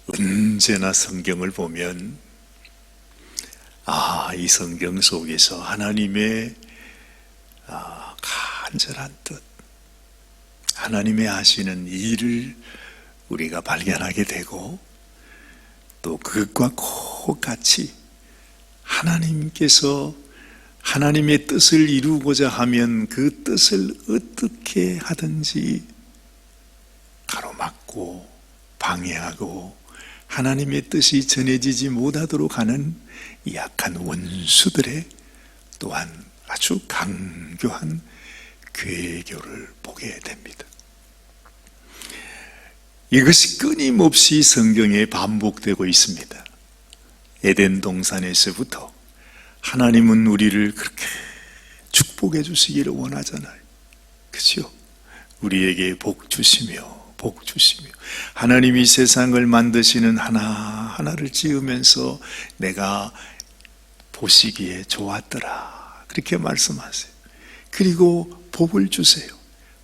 언제나 성경을 보면 이 성경 속에서 하나님의 간절한 뜻, 하나님의 하시는 일을 우리가 발견하게 되고, 또 그것과 똑같이 하나님께서 하나님의 뜻을 이루고자 하면 그 뜻을 어떻게 하든지 가로막고 방해하고 하나님의 뜻이 전해지지 못하도록 하는 약한 원수들의 또한 아주 강교한 괴교를 보게 됩니다. 이것이 끊임없이 성경에 반복되고 있습니다. 에덴 동산에서부터 하나님은 우리를 그렇게 축복해 주시기를 원하잖아요. 그렇죠? 우리에게 복 주시며 하나님이 세상을 만드시는 하나하나를 지으면서 내가 보시기에 좋았더라, 그렇게 말씀하세요. 그리고 복을 주세요.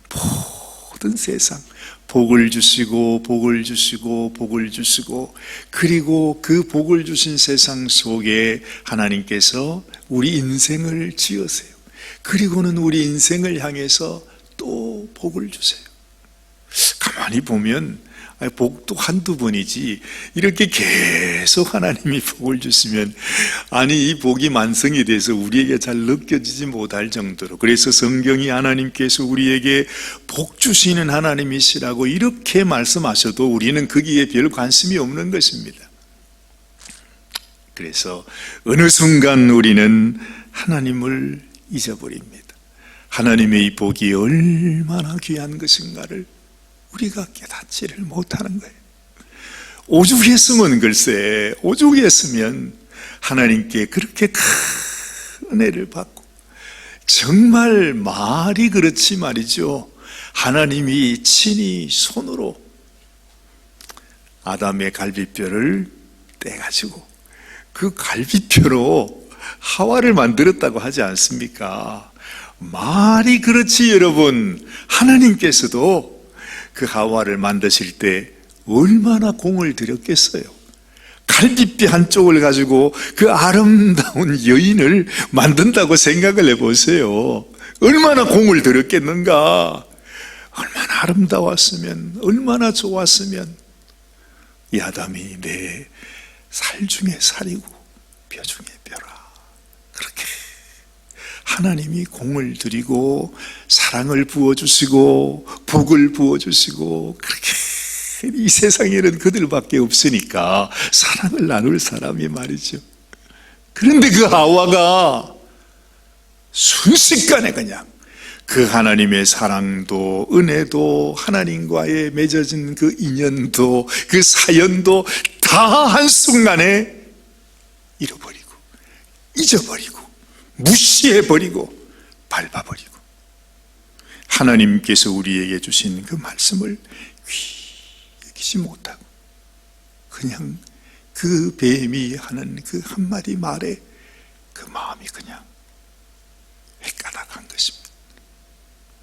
모든 세상 복을 주시고 그리고 그 복을 주신 세상 속에 하나님께서 우리 인생을 지으세요. 그리고는 우리 인생을 향해서 또 복을 주세요. 가만히 보면 복도 한두 번이지 이렇게 계속 하나님이 복을 주시면 이 복이 만성이 돼서 우리에게 잘 느껴지지 못할 정도로, 그래서 성경이 하나님께서 우리에게 복 주시는 하나님이시라고 이렇게 말씀하셔도 우리는 거기에 별 관심이 없는 것입니다. 그래서 어느 순간 우리는 하나님을 잊어버립니다. 하나님의 이 복이 얼마나 귀한 것인가를 우리가 깨닫지를 못하는 거예요. 오죽했으면, 글쎄, 오죽했으면 하나님께 그렇게 큰 은혜를 받고, 정말 말이 그렇지 말이죠. 하나님이 친히 손으로 아담의 갈비뼈를 떼가지고 그 갈비뼈로 하와를 만들었다고 하지 않습니까? 말이 그렇지 여러분. 하나님께서도 그 하와를 만드실 때 얼마나 공을 들였겠어요. 갈비뼈 한쪽을 가지고 그 아름다운 여인을 만든다고 생각을 해보세요. 얼마나 공을 들였겠는가. 얼마나 아름다웠으면, 얼마나 좋았으면. 이 아담이 내 살 중에 살이고 뼈 중에 뼈라, 그렇게 하나님이 공을 들이고 사랑을 부어주시고 복을 부어주시고, 그렇게 이 세상에는 그들밖에 없으니까 사랑을 나눌 사람이 말이죠. 그런데 그 하와가 순식간에 그냥 그 하나님의 사랑도 은혜도 하나님과의 맺어진 그 인연도 그 사연도 다 한순간에 잃어버리고 잊어버리고 무시해버리고 밟아버리고, 하나님께서 우리에게 주신 그 말씀을 귀히 여기지 못하고 그냥 그 뱀이 하는 그 한마디 말에 그 마음이 그냥 헷가닥한 것입니다.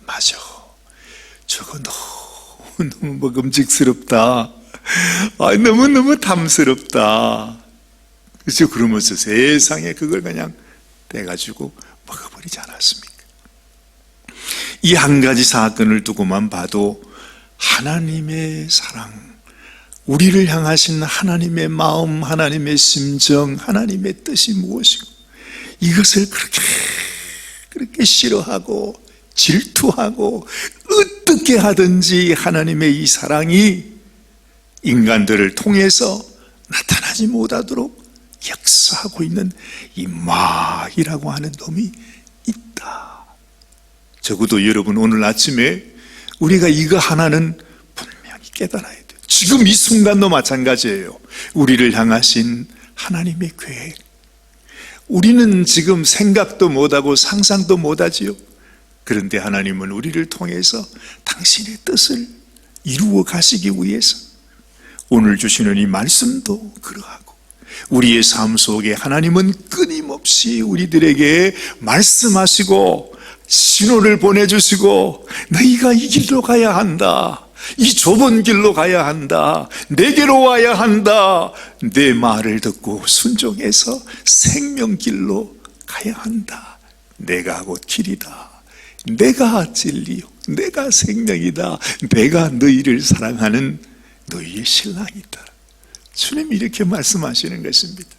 맞아, 저거 너무 먹음직스럽다, 너무너무 탐스럽다, 그죠? 그러면서 세상에 그걸 그냥 떼가지고 먹어버리지 않았습니까? 이 한 가지 사건을 두고만 봐도 하나님의 사랑, 우리를 향하신 하나님의 마음, 하나님의 심정, 하나님의 뜻이 무엇이고, 이것을 그렇게 싫어하고 질투하고 어떻게 하든지 하나님의 이 사랑이 인간들을 통해서 나타나지 못하도록 역사하고 있는 이 마귀라고 하는 놈이 있다. 적어도 여러분, 오늘 아침에 우리가 이거 하나는 분명히 깨달아야 돼요. 지금 이 순간도 마찬가지예요. 우리를 향하신 하나님의 계획, 우리는 지금 생각도 못하고 상상도 못하지요. 그런데 하나님은 우리를 통해서 당신의 뜻을 이루어 가시기 위해서 오늘 주시는 이 말씀도 그러하고, 우리의 삶 속에 하나님은 끊임없이 우리들에게 말씀하시고 신호를 보내주시고, 너희가 이 길로 가야 한다, 이 좁은 길로 가야 한다. 내게로 와야 한다. 내 말을 듣고 순종해서 생명길로 가야 한다. 내가 곧 길이다. 내가 진리요. 내가 생명이다. 내가 너희를 사랑하는 너희의 신랑이다. 주님이 이렇게 말씀하시는 것입니다.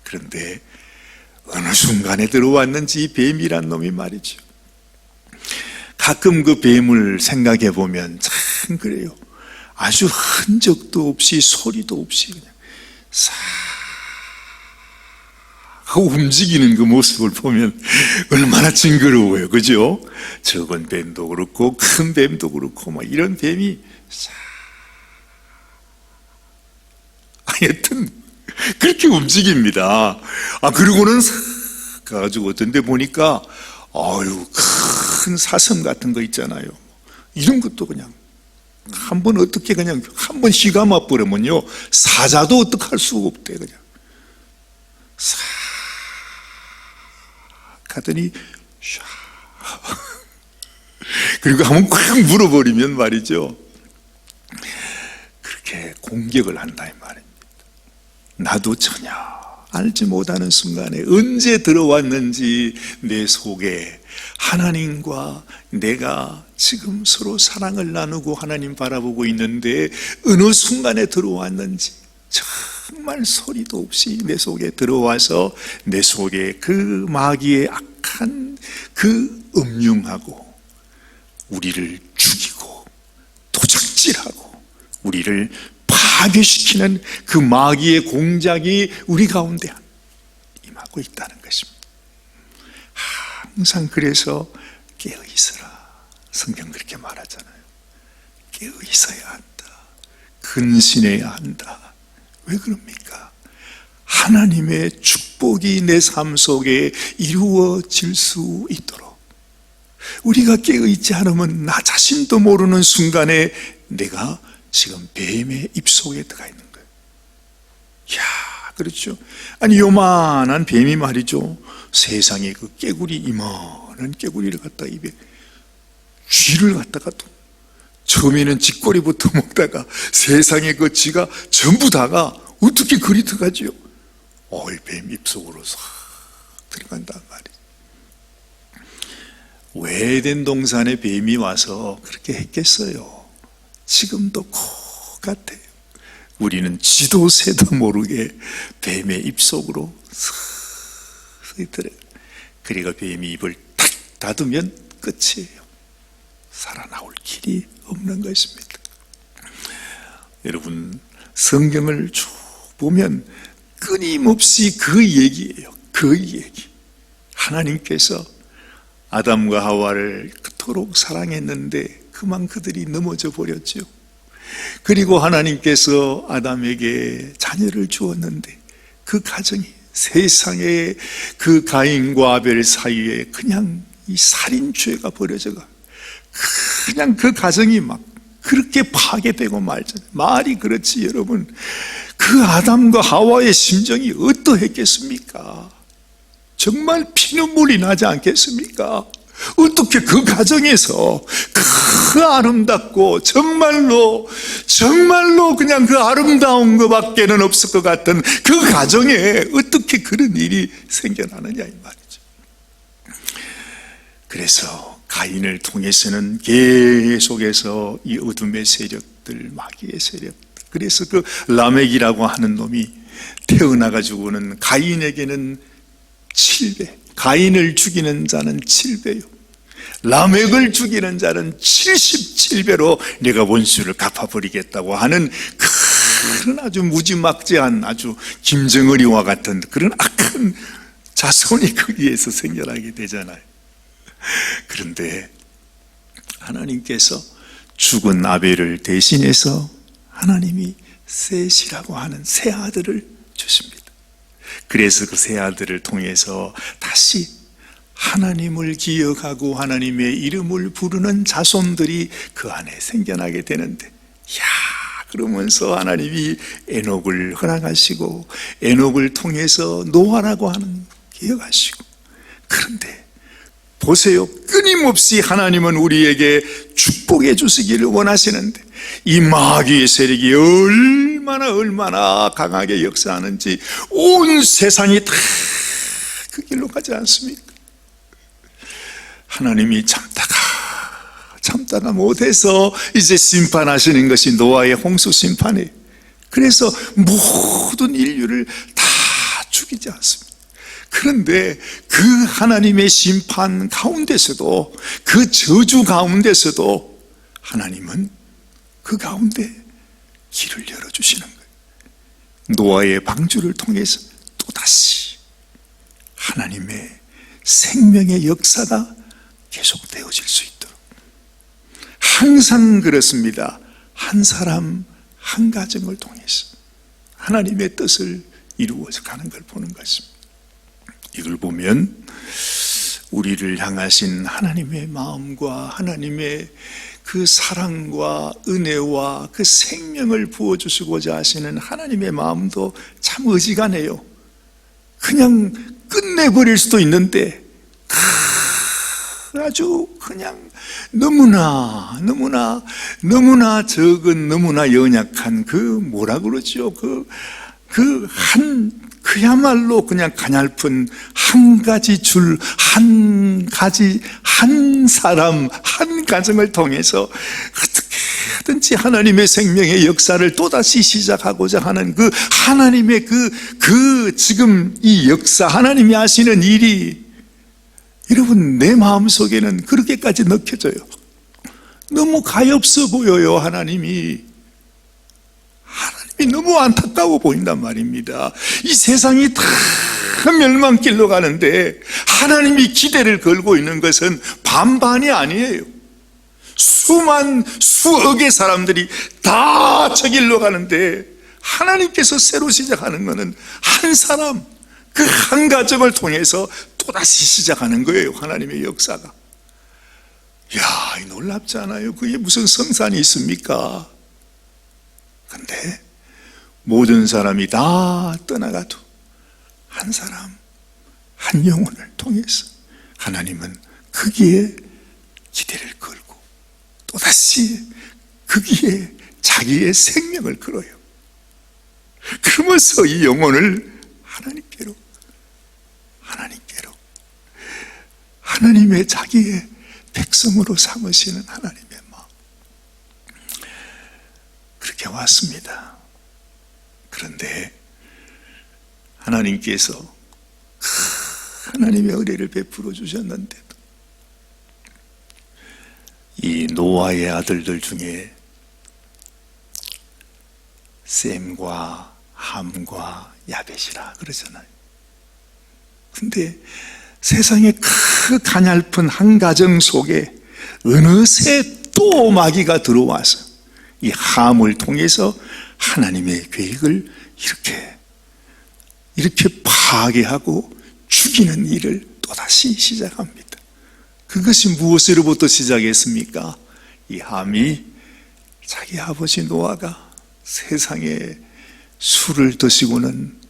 그런데 어느 순간에 들어왔는지 이 뱀이란 놈이 말이죠. 가끔 그 뱀을 생각해 보면 참 그래요. 아주 흔적도 없이 소리도 없이 그냥 싹 하고 움직이는 그 모습을 보면 얼마나 징그러워요. 그죠? 적은 뱀도 그렇고 큰 뱀도 그렇고 막 이런 뱀이 싹 하여튼 그렇게 움직입니다. 그리고는 싹 가가지고 어떤 데 보니까 큰 사슴 같은 거 있잖아요. 이런 것도 그냥 한번 어떻게 그냥 한번 휘가 맞버리면요 사자도 어떡할 수가 없대. 그냥 싹 하더니 샤 그리고 한번 꽉 물어버리면 말이죠 그렇게 공격을 한다 이 말입니다. 나도 전혀 알지 못하는 순간에 언제 들어왔는지 내 속에 하나님과 내가 지금 서로 사랑을 나누고 하나님 바라보고 있는데 어느 순간에 들어왔는지 정말 소리도 없이 내 속에 들어와서 내 속에 그 마귀의 악한 그 음흉하고 우리를 죽이고 도적질하고 우리를 파괴시키는 그 마귀의 공작이 우리 가운데 임하고 있다는 것입니다. 항상 그래서 깨어 있어라. 성경 그렇게 말하잖아요. 깨어 있어야 한다. 근신해야 한다. 왜 그럽니까? 하나님의 축복이 내 삶 속에 이루어질 수 있도록 우리가 깨어 있지 않으면 나 자신도 모르는 순간에 내가 지금 뱀의 입속에 들어가 있는 거예요. 이야, 그렇죠. 아니 요만한 뱀이 말이죠 세상에 그 깨구리 이만한 깨구리를 갖다가 입에 쥐를 갖다가 또 처음에는 쥐꼬리부터 먹다가 세상에 그 쥐가 전부 다가 어떻게 그리 들어가지요? 뱀 입속으로 싹 들어간단 말이에요. 오래된 동산에 뱀이 와서 그렇게 했겠어요? 지금도 똑같아요. 우리는 쥐도 새도 모르게 뱀의 입속으로 쓱 들어가요. 그리고 뱀이 입을 탁 닫으면 끝이에요. 살아나올 길이 없는 것입니다. 여러분 성경을 쭉 보면 끊임없이 그 얘기예요. 그 얘기. 하나님께서 아담과 하와를 그토록 사랑했는데 그만 그들이 넘어져 버렸죠. 그리고 하나님께서 아담에게 자녀를 주었는데 그 가정이 세상에 그 가인과 아벨 사이에 그냥 이 살인죄가 벌어져가 그냥 그 가정이 막 그렇게 파괴되고 말잖아요. 말이 그렇지 여러분. 그 아담과 하와의 심정이 어떠했겠습니까? 정말 피눈물이 나지 않겠습니까? 어떻게 그 가정에서 그 아름답고 정말로 그냥 그 아름다운 것밖에는 없을 것 같은 그 가정에 어떻게 그런 일이 생겨나느냐 이 말이죠. 그래서 가인을 통해서는 계속해서 이 어둠의 세력들, 마귀의 세력들, 그래서 그 라멕이라고 하는 놈이 태어나가지고는 가인에게는 7배, 가인을 죽이는 자는 7배요 라멕을 죽이는 자는 77배로 내가 원수를 갚아버리겠다고 하는 그런 아주 무지막지한 아주 김정은이와 같은 그런 악한 자손이 거기에서 생겨나게 되잖아요. 그런데 하나님께서 죽은 아벨을 대신해서 하나님이 셋이라고 하는 새 아들을 주십니다. 그래서 그 새 아들을 통해서 다시 하나님을 기억하고 하나님의 이름을 부르는 자손들이 그 안에 생겨나게 되는데, 그러면서 하나님이 에녹을 허락하시고 에녹을 통해서 노아라고 하는 기억하시고, 그런데 보세요, 끊임없이 하나님은 우리에게 축복해 주시기를 원하시는데 이 마귀의 세력이 얼마나 강하게 역사하는지 온 세상이 다 그 길로 가지 않습니까? 하나님이 참다가 못해서 이제 심판하시는 것이 노아의 홍수 심판이에요. 그래서 모든 인류를 다 죽이지 않습니다. 그런데 그 하나님의 심판 가운데서도, 그 저주 가운데서도 하나님은 그 가운데 길을 열어주시는 거예요. 노아의 방주를 통해서 또다시 하나님의 생명의 역사가 계속되어질 수 있도록, 항상 그렇습니다. 한 사람 한 가정을 통해서 하나님의 뜻을 이루어져 가는 걸 보는 것입니다. 이걸 보면 우리를 향하신 하나님의 마음과 하나님의 그 사랑과 은혜와 그 생명을 부어주시고자 하시는 하나님의 마음도 참 어지간해요. 그냥 끝내버릴 수도 있는데 아주 그냥 너무나 적은, 너무나 연약한 그야말로 그냥 가냘픈 한 가지 줄, 한 사람, 한 가정을 통해서 어떻게든지 하나님의 생명의 역사를 또다시 시작하고자 하는 그 하나님의 지금 이 역사, 하나님이 하시는 일이 여러분 내 마음속에는 그렇게까지 느껴져요. 너무 가엾어 보여요. 하나님이 너무 안타까워 보인단 말입니다. 이 세상이 다 멸망길로 가는데 하나님이 기대를 걸고 있는 것은 반반이 아니에요. 수억의 사람들이 다 저 길로 가는데 하나님께서 새로 시작하는 것은 한 사람, 그 한 가정을 통해서 또다시 시작하는 거예요. 하나님의 역사가. 이야, 놀랍지 않아요? 그게 무슨 성산이 있습니까? 근데 모든 사람이 다 떠나가도 한 사람, 한 영혼을 통해서 하나님은 거기에 기대를 걸고 또다시 거기에 자기의 생명을 걸어요. 그러면서 이 영혼을 하나님의 자기의 백성으로 삼으시는 하나님의 마음, 그렇게 왔습니다. 그런데 하나님께서 하나님의 은혜를 베풀어 주셨는데도 이 노아의 아들들 중에 셈과 함과 야벳이라 그러잖아요. 근데 세상의 그 가냘픈 한 가정 속에 어느새 또 마귀가 들어와서 이 함을 통해서 하나님의 계획을 이렇게 파괴하고 죽이는 일을 또다시 시작합니다. 그것이 무엇으로부터 시작했습니까? 이 함이 자기 아버지 노아가 세상에 술을 드시고는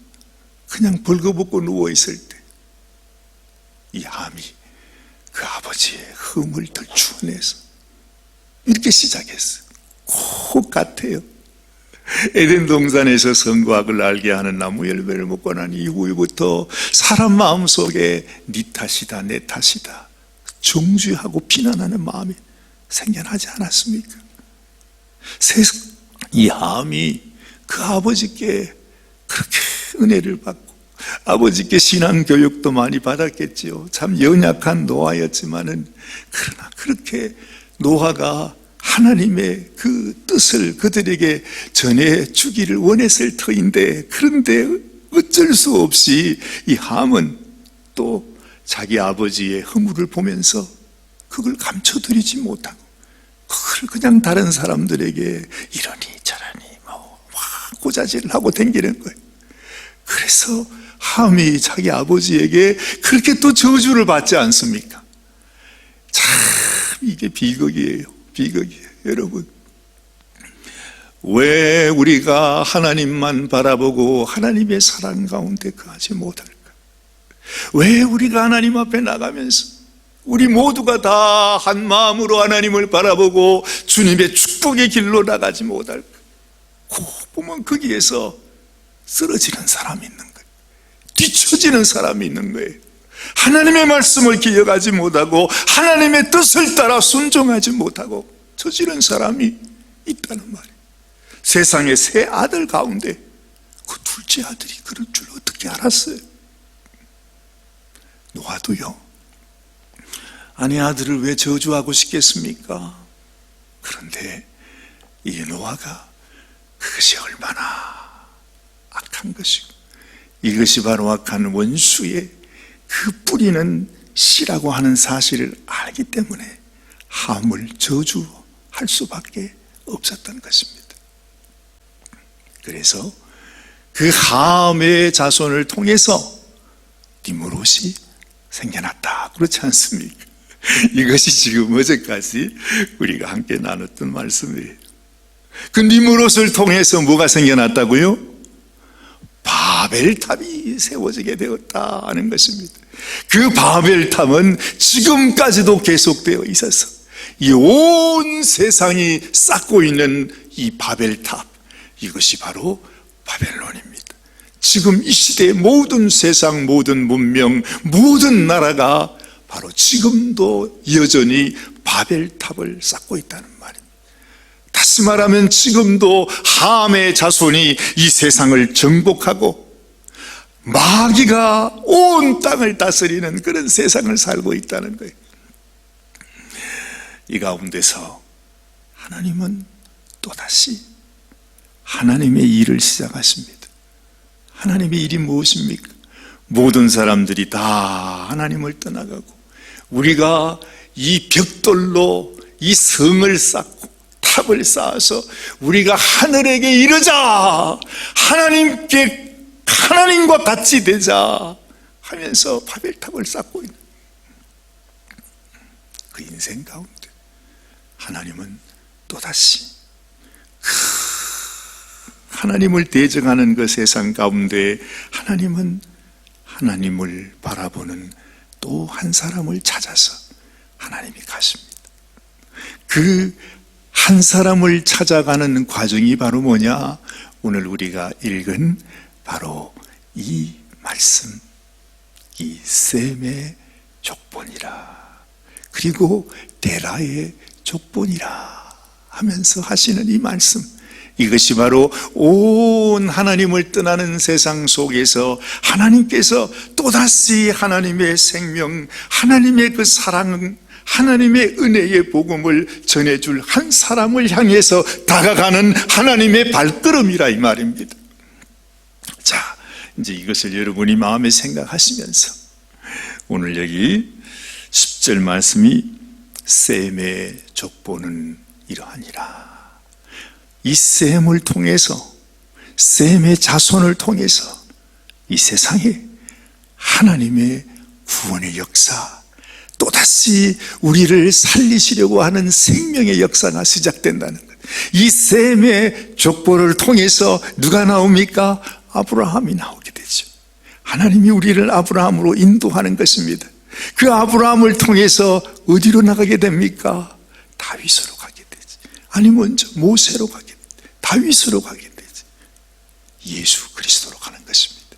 그냥 벌거벗고 누워있을 때 이 함이 그 아버지의 흠을 들추어내서 이렇게 시작했어요. 꼭 같아요. 에덴 동산에서 선과 악을 알게 하는 나무 열매를 먹고 난 이후부터 사람 마음속에 네 탓이다 내 탓이다 정죄하고 비난하는 마음이 생겨나지 않았습니까? 이 함이 그 아버지께 그렇게 은혜를 받고 아버지께 신앙 교육도 많이 받았겠지요. 참 연약한 노아였지만은 그러나 그렇게 노아가 하나님의 그 뜻을 그들에게 전해주기를 원했을 터인데, 그런데 어쩔 수 없이 이 함은 또 자기 아버지의 허물을 보면서 그걸 감춰드리지 못하고 그걸 그냥 다른 사람들에게 이러니 저러니 꼬자질을 하고 댕기는 거예요. 그래서 함이 자기 아버지에게 그렇게 또 저주를 받지 않습니까? 참 이게 비극이에요. 비극이에요. 여러분, 왜 우리가 하나님만 바라보고 하나님의 사랑 가운데 거하지 못할까? 왜 우리가 하나님 앞에 나가면서 우리 모두가 다 한 마음으로 하나님을 바라보고 주님의 축복의 길로 나가지 못할까? 꼭 보면 거기에서 쓰러지는 사람이 있는 거예요. 뒤처지는 사람이 있는 거예요. 하나님의 말씀을 기억하지 못하고 하나님의 뜻을 따라 순종하지 못하고 처지는 사람이 있다는 말이에요. 세상의 세 아들 가운데 그 둘째 아들이 그럴 줄 어떻게 알았어요? 노아도요, 아내 아들을 왜 저주하고 싶겠습니까? 그런데 이 노아가 그것이 얼마나 악한 것이고, 이것이 바로 악한 원수의 그 뿌리는 씨라고 하는 사실을 알기 때문에 함을 저주할 수밖에 없었던 것입니다. 그래서 그 함의 자손을 통해서 니므롯이 생겨났다, 그렇지 않습니까? 이것이 지금 어제까지 우리가 함께 나눴던 말씀이에요. 그 니므롯을 통해서 뭐가 생겨났다고요? 바벨탑이 세워지게 되었다는 것입니다. 그 바벨탑은 지금까지도 계속되어 있어서 이 온 세상이 쌓고 있는 이 바벨탑, 이것이 바로 바벨론입니다. 지금 이 시대의 모든 세상, 모든 문명, 모든 나라가 바로 지금도 여전히 바벨탑을 쌓고 있다는 말입니다. 다시 말하면 지금도 함의 자손이 이 세상을 정복하고 마귀가 온 땅을 다스리는 그런 세상을 살고 있다는 거예요. 이 가운데서 하나님은 또다시 하나님의 일을 시작하십니다. 하나님의 일이 무엇입니까? 모든 사람들이 다 하나님을 떠나가고 우리가 이 벽돌로 이 성을 쌓고 탑을 쌓아서 우리가 하늘에게 이르자, 하나님과 같이 되자 하면서 바벨탑을 쌓고 있는 그 인생 가운데 하나님은 또다시 하나님을 대적하는 그 세상 가운데 하나님은 하나님을 바라보는 또 한 사람을 찾아서 하나님이 가십니다. 그 한 사람을 찾아가는 과정이 바로 뭐냐? 오늘 우리가 읽은 바로 이 말씀, 이 셈의 족본이라, 그리고 데라의 족본이라 하면서 하시는 이 말씀, 이것이 바로 온 하나님을 떠나는 세상 속에서 하나님께서 또다시 하나님의 생명, 하나님의 그 사랑, 하나님의 은혜의 복음을 전해줄 한 사람을 향해서 다가가는 하나님의 발걸음이라 이 말입니다. 자, 이제 이것을 여러분이 마음에 생각하시면서 오늘 여기 10절 말씀이 셈의 족보는 이러하니라. 이 셈을 통해서, 셈의 자손을 통해서 이 세상에 하나님의 구원의 역사, 또다시 우리를 살리시려고 하는 생명의 역사가 시작된다는 것. 이 셈의 족보를 통해서 누가 나옵니까? 아브라함이 나오게 되죠. 하나님이 우리를 아브라함으로 인도하는 것입니다. 그 아브라함을 통해서 어디로 나가게 됩니까? 다윗으로 가게 되지. 아니 먼저 모세로 가게 되지. 다윗으로 가게 되지. 예수 그리스도로 가는 것입니다.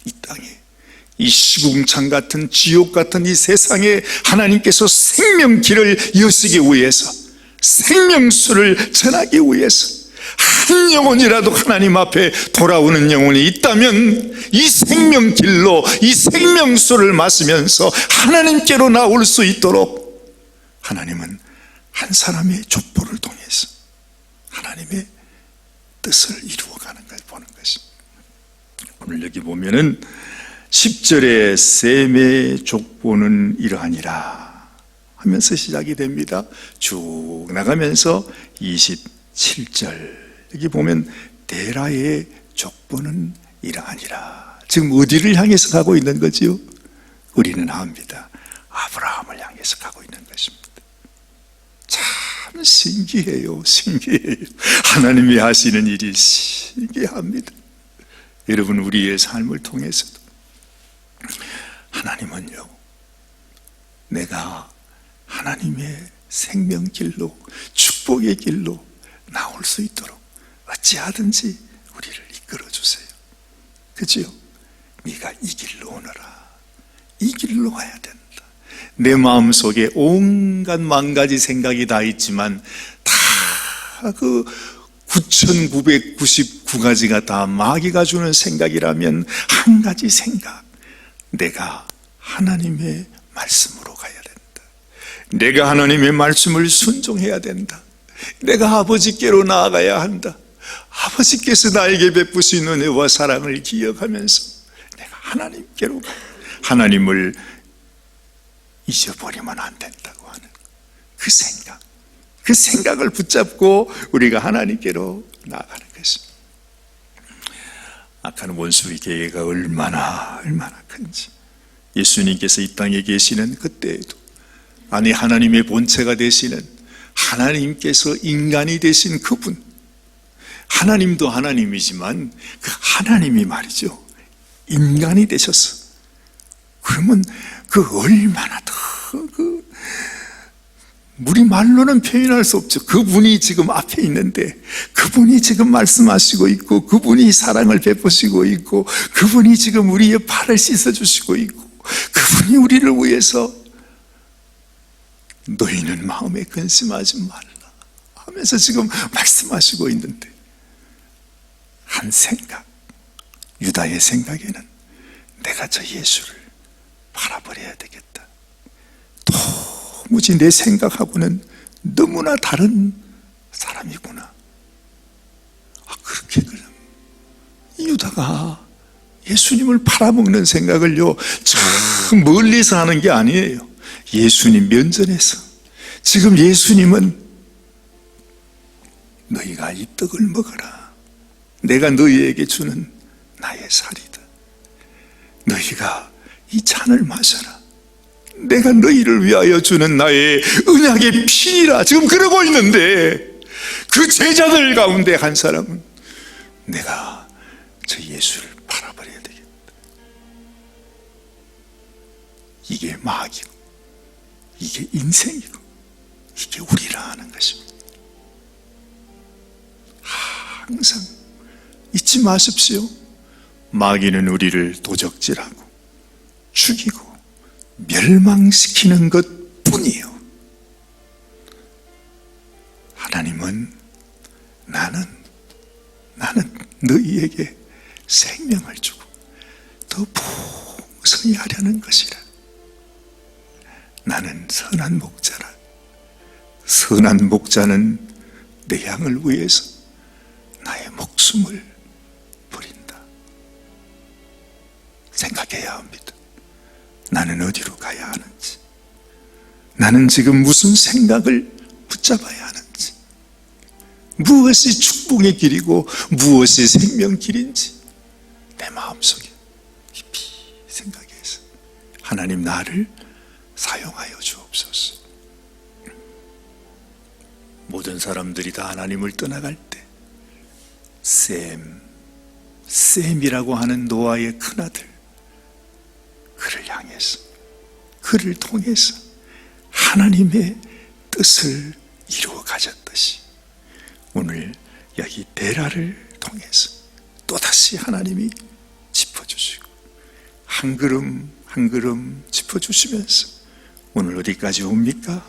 이 땅에, 이 시궁창 같은 지옥 같은 이 세상에 하나님께서 생명길을 여시기 위해서, 생명수를 전하기 위해서 한 영혼이라도 하나님 앞에 돌아오는 영혼이 있다면 이 생명길로 이 생명수를 마시면서 하나님께로 나올 수 있도록 하나님은 한 사람의 족보를 통해서 하나님의 뜻을 이루어가는 걸 보는 것입니다. 오늘 여기 보면은 10절에 셈의 족보는 이러하니라 하면서 시작이 됩니다. 쭉 나가면서 27절 여기 보면 데라의 족보는 이러하니라. 지금 어디를 향해서 가고 있는 거지요? 우리는 압니다. 아브라함을 향해서 가고 있는 것입니다. 참 신기해요. 신기해요. 하나님이 하시는 일이 신기합니다. 여러분, 우리의 삶을 통해서도 하나님은요, 내가 하나님의 생명길로, 축복의 길로 나올 수 있도록 어찌하든지 우리를 이끌어주세요. 그지요? 네가 이 길로 오너라. 이 길로 가야 된다. 내 마음속에 온갖 만가지 생각이 다 있지만 다 그 9,999가지가 다 마귀가 주는 생각이라면 한 가지 생각, 내가 하나님의 말씀으로 가야 된다. 내가 하나님의 말씀을 순종해야 된다. 내가 아버지께로 나아가야 한다. 아버지께서 나에게 베푸신 은혜와 사랑을 기억하면서 내가 하나님께로 가. 하나님을 잊어버리면 안 된다고 하는 그 생각, 그 생각을 붙잡고 우리가 하나님께로 나아가는 것입니다. 악한 원수의 계획가 얼마나 큰지, 예수님께서 이 땅에 계시는 그때에도, 아니 하나님의 본체가 되시는 하나님께서 인간이 되신 그분, 하나님도 하나님이지만 그 하나님이 말이죠, 인간이 되셨어. 그러면 그 얼마나 더 우리 말로는 표현할 수 없죠. 그분이 지금 앞에 있는데, 그분이 지금 말씀하시고 있고, 그분이 사랑을 베푸시고 있고, 그분이 지금 우리의 발을 씻어주시고 있고, 그분이 우리를 위해서 너희는 마음에 근심하지 말라 하면서 지금 말씀하시고 있는데, 한 생각, 유다의 생각에는 내가 저 예수를 팔아버려야 되겠다. 도무지 내 생각하고는 너무나 다른 사람이구나. 그렇게 그럼 유다가 예수님을 팔아먹는 생각을요, 저 멀리서 하는 게 아니에요. 예수님 면전에서. 지금 예수님은 너희가 이 떡을 먹어라. 내가 너희에게 주는 나의 살이다. 너희가 이 잔을 마셔라. 내가 너희를 위하여 주는 나의 언약의 피니라. 지금 그러고 있는데, 그 제자들 가운데 한 사람은 내가 저 예수를 팔아버려야 되겠다. 이게 마귀고, 이게 인생이고, 이게 우리라 하는 것입니다. 항상 잊지 마십시오. 마귀는 우리를 도적질하고 죽이고 멸망시키는 것 뿐이에요. 하나님은 나는 너희에게 생명을 주고 더 풍성히 하려는 것이라. 나는 선한 목자라. 선한 목자는 내 양을 위해서 나의 목숨을 버린다. 생각해야 합니다. 나는 어디로 가야 하는지, 나는 지금 무슨 생각을 붙잡아야 하는지, 무엇이 축복의 길이고 무엇이 생명 길인지 내 마음속에 깊이 생각해서 하나님 나를 사용하여 주옵소서. 모든 사람들이 다 하나님을 떠나갈 때 셈이라고 하는 노아의 큰아들, 그를 향해서, 그를 통해서 하나님의 뜻을 이루어 가졌듯이 오늘 여기 데라를 통해서 또다시 하나님이 짚어주시고 한 걸음 한 걸음 짚어주시면서 오늘 어디까지 옵니까?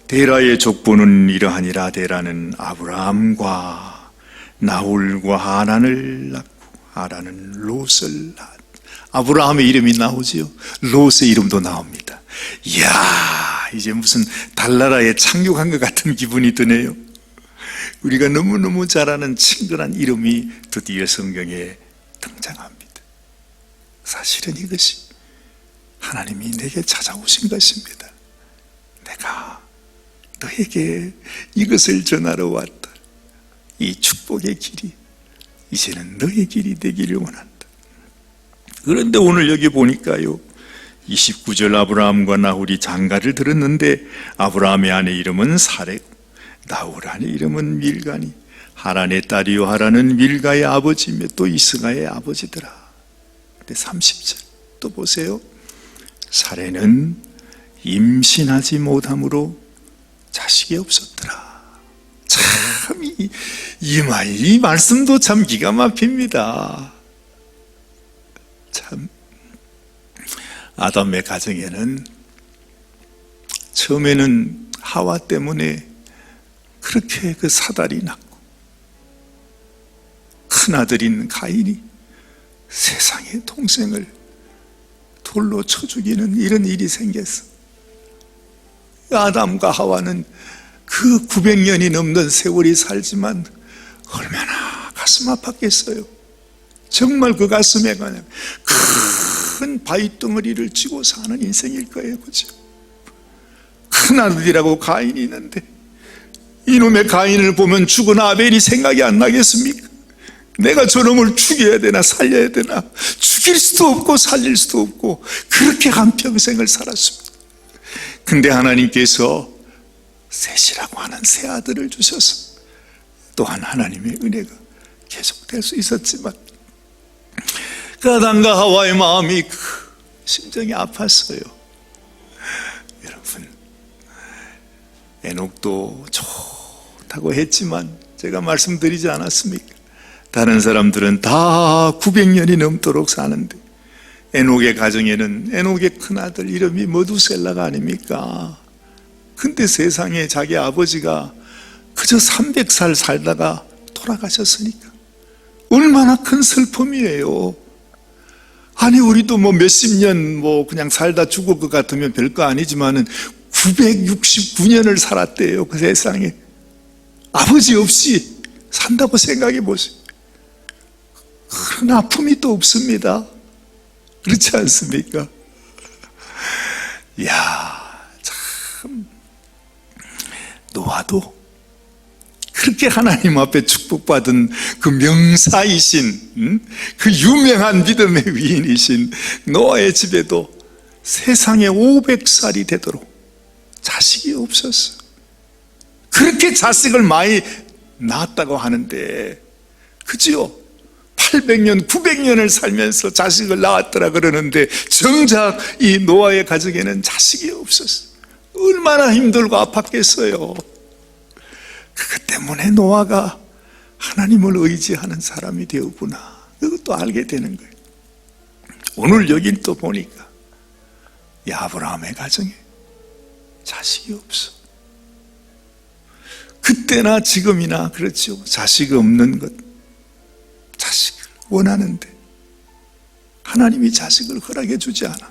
데라의 족보는 이러하니라. 데라는 아브라함과 나홀과 하란을 낳고 하란은 롯을 낳았다. 아브라함의 이름이 나오지요. 롯의 이름도 나옵니다. 이야, 이제 무슨 달나라에 착륙한 것 같은 기분이 드네요. 우리가 너무너무 잘 아는 친근한 이름이 드디어 성경에 등장합니다. 사실은 이것이 하나님이 내게 찾아오신 것입니다. 내가 너에게 이것을 전하러 왔다. 이 축복의 길이 이제는 너의 길이 되기를 원한다. 그런데 오늘 여기 보니까요, 29절 아브라함과 나홀이 장가를 들었는데 아브라함의 아내 이름은 사레고 나홀 아내 이름은 밀가니 하란의 딸이요 하란은 밀가의 아버지며 또 이스가의 아버지더라. 근데 30절 또 보세요. 사레는 임신하지 못함으로 자식이 없었더라. 참, 이 말씀도 참 기가 막힙니다. 참, 아담의 가정에는 처음에는 하와 때문에 그렇게 그 사달이 났고, 큰아들인 가인이 세상의 동생을 돌로 쳐 죽이는 이런 일이 생겼어. 아담과 하와는 그 900년이 넘는 세월이 살지만 얼마나 가슴 아팠겠어요. 정말 그 가슴에 그냥 큰 바위덩어리를 쥐고 사는 인생일 거예요. 그죠? 큰아들이라고 가인이 있는데 이놈의 가인을 보면 죽은 아벨이 생각이 안 나겠습니까? 내가 저놈을 죽여야 되나 살려야 되나, 죽일 수도 없고 살릴 수도 없고 그렇게 한평생을 살았습니다. 근데 하나님께서 셋이라고 하는 새 아들을 주셔서 또한 하나님의 은혜가 계속될 수 있었지만 그 아담과 하와의 마음이, 심정이 아팠어요. 여러분, 에녹도 좋다고 했지만 제가 말씀드리지 않았습니까? 다른 사람들은 다 900년이 넘도록 사는데 에녹의 가정에는 에녹의 큰아들 이름이 머두셀라가 아닙니까? 근데 세상에 자기 아버지가 그저 300살 살다가 돌아가셨으니까 얼마나 큰 슬픔이에요. 아니, 우리도 뭐 몇십 년 그냥 살다 죽을 것 같으면 별거 아니지만은 969년을 살았대요. 그 세상에 아버지 없이 산다고 생각해 보세요. 그런 아픔이 또 없습니다. 그렇지 않습니까? 이야, 참, 노아도 그렇게 하나님 앞에 축복받은 그 명사이신, 그 유명한 믿음의 위인이신 노아의 집에도 세상에 500살이 되도록 자식이 없었어. 그렇게 자식을 많이 낳았다고 하는데, 그지요? 800년, 900년을 살면서 자식을 낳았더라 그러는데 정작 이 노아의 가정에는 자식이 없었어. 얼마나 힘들고 아팠겠어요. 그것 때문에 노아가 하나님을 의지하는 사람이 되었구나, 그것도 알게 되는 거예요. 오늘 여긴 또 보니까 이 아브라함의 가정에 자식이 없어. 그때나 지금이나 그렇죠. 자식 없는 것, 자식을 원하는데 하나님이 자식을 허락해 주지 않아.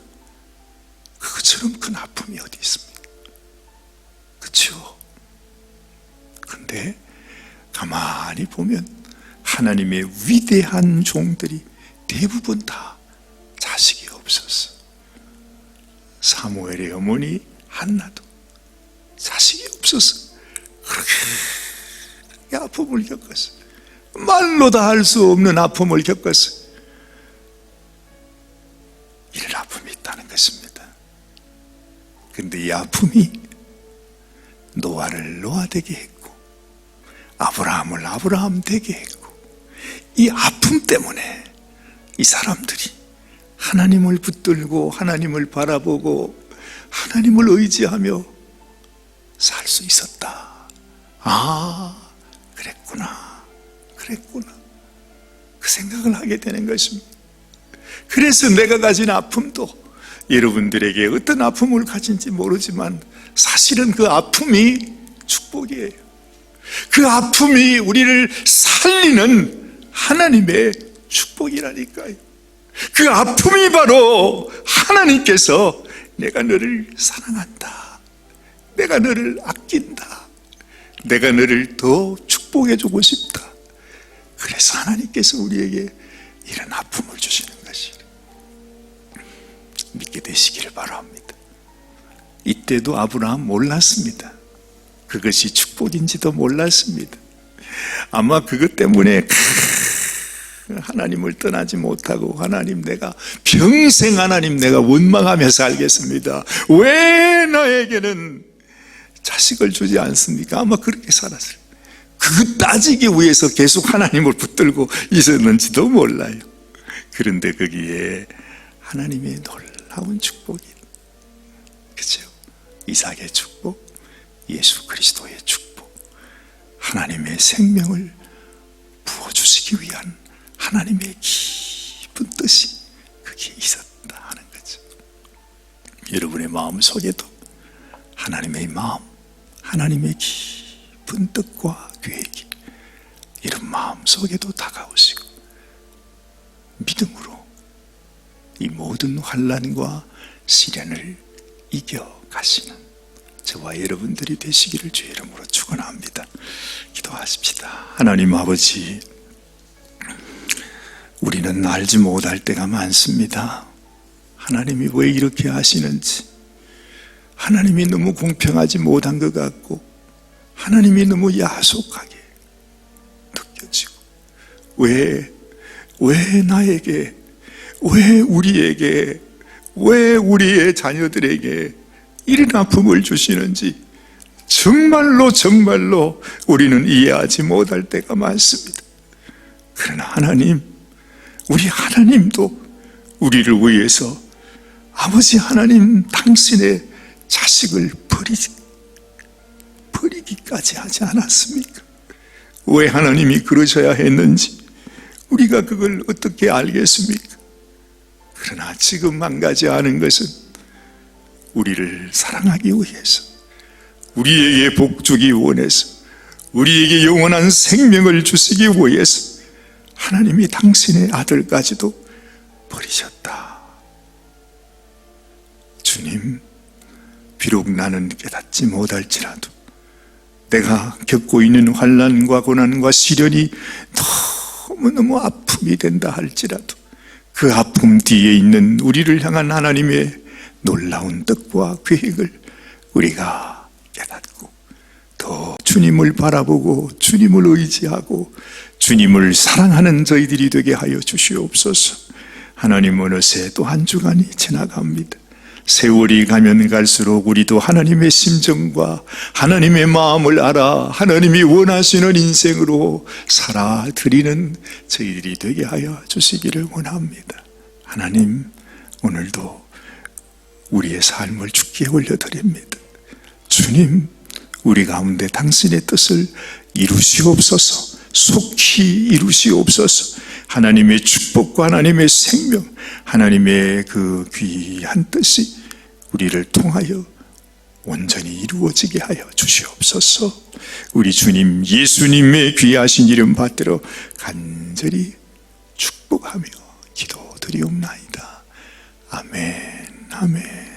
그것처럼 큰 아픔이 어디 있습니까? 그렇죠? 근데 가만히 보면 하나님의 위대한 종들이 대부분 다 자식이 없었어. 사무엘의 어머니 한나도 자식이 없었어. 그렇게 아픔을 겪었어. 말로 다 할 수 없는 아픔을 겪었어. 이런 아픔이 있다는 것입니다. 근데 이 아픔이 노아를 노아 되게 했고 아브라함을 아브라함 되게 했고, 이 아픔 때문에 이 사람들이 하나님을 붙들고 하나님을 바라보고 하나님을 의지하며 살 수 있었다. 아, 그랬구나, 그랬구나, 그 생각을 하게 되는 것입니다. 그래서 내가 가진 아픔도 여러분들에게 어떤 아픔을 가진지 모르지만 사실은 그 아픔이 축복이에요. 그 아픔이 우리를 살리는 하나님의 축복이라니까요. 그 아픔이 바로 하나님께서 내가 너를 사랑한다, 내가 너를 아낀다, 내가 너를 더 축복해주고 싶다, 그래서 하나님께서 우리에게 이런 아픔을 주시는 것이 믿게 되시기를 바랍니다. 이때도 아브라함 몰랐습니다. 그것이 축복인지도 몰랐습니다. 아마 그것 때문에 하나님을 떠나지 못하고 하나님, 내가 평생 하나님 내가 원망하며 살겠습니다. 왜 나에게는 자식을 주지 않습니까? 아마 그렇게 살았어요. 그거 따지기 위해서 계속 하나님을 붙들고 있었는지도 몰라요. 그런데 거기에 하나님의 놀라운 축복이, 그렇죠? 이삭의 축복, 예수 그리스도의 축복, 하나님의 생명을 부어주시기 위한 하나님의 깊은 뜻이 그게 있었다 하는 거죠. 여러분의 마음 속에도 하나님의 마음, 하나님의 깊은 뜻과 계획이 이런 마음 속에도 다가오시고 믿음으로 이 모든 환난과 시련을 이겨가시는 저와 여러분들이 되시기를 주의 이름으로 축원합니다. 기도하십시다. 하나님 아버지, 우리는 알지 못할 때가 많습니다. 하나님이 왜 이렇게 하시는지, 하나님이 너무 공평하지 못한 것 같고 하나님이 너무 야속하게 느껴지고 왜 나에게, 왜 우리에게, 왜 우리의 자녀들에게 이런 아픔을 주시는지 정말로 우리는 이해하지 못할 때가 많습니다. 그러나 하나님, 우리 하나님도 우리를 위해서 아버지 하나님 당신의 자식을 버리기까지 하지 않았습니까? 왜 하나님이 그러셔야 했는지 우리가 그걸 어떻게 알겠습니까? 그러나 지금 한 가지 아는 것은 우리를 사랑하기 위해서, 우리에게 복 주기 원해서, 우리에게 영원한 생명을 주시기 위해서 하나님이 당신의 아들까지도 버리셨다. 주님, 비록 나는 깨닫지 못할지라도 내가 겪고 있는 환난과 고난과 시련이 너무너무 아픔이 된다 할지라도 그 아픔 뒤에 있는 우리를 향한 하나님의 놀라운 뜻과 계획을 우리가 깨닫고 더 주님을 바라보고 주님을 의지하고 주님을 사랑하는 저희들이 되게 하여 주시옵소서. 하나님, 어느새 또 한 주간이 지나갑니다. 세월이 가면 갈수록 우리도 하나님의 심정과 하나님의 마음을 알아 하나님이 원하시는 인생으로 살아드리는 저희들이 되게 하여 주시기를 원합니다. 하나님, 오늘도 우리의 삶을 주께 올려드립니다. 주님, 우리 가운데 당신의 뜻을 이루시옵소서. 속히 이루시옵소서. 하나님의 축복과 하나님의 생명, 하나님의 그 귀한 뜻이 우리를 통하여 온전히 이루어지게 하여 주시옵소서. 우리 주님 예수님의 귀하신 이름 받들어 간절히 축복하며 기도드리옵나이다. 아멘, 아멘.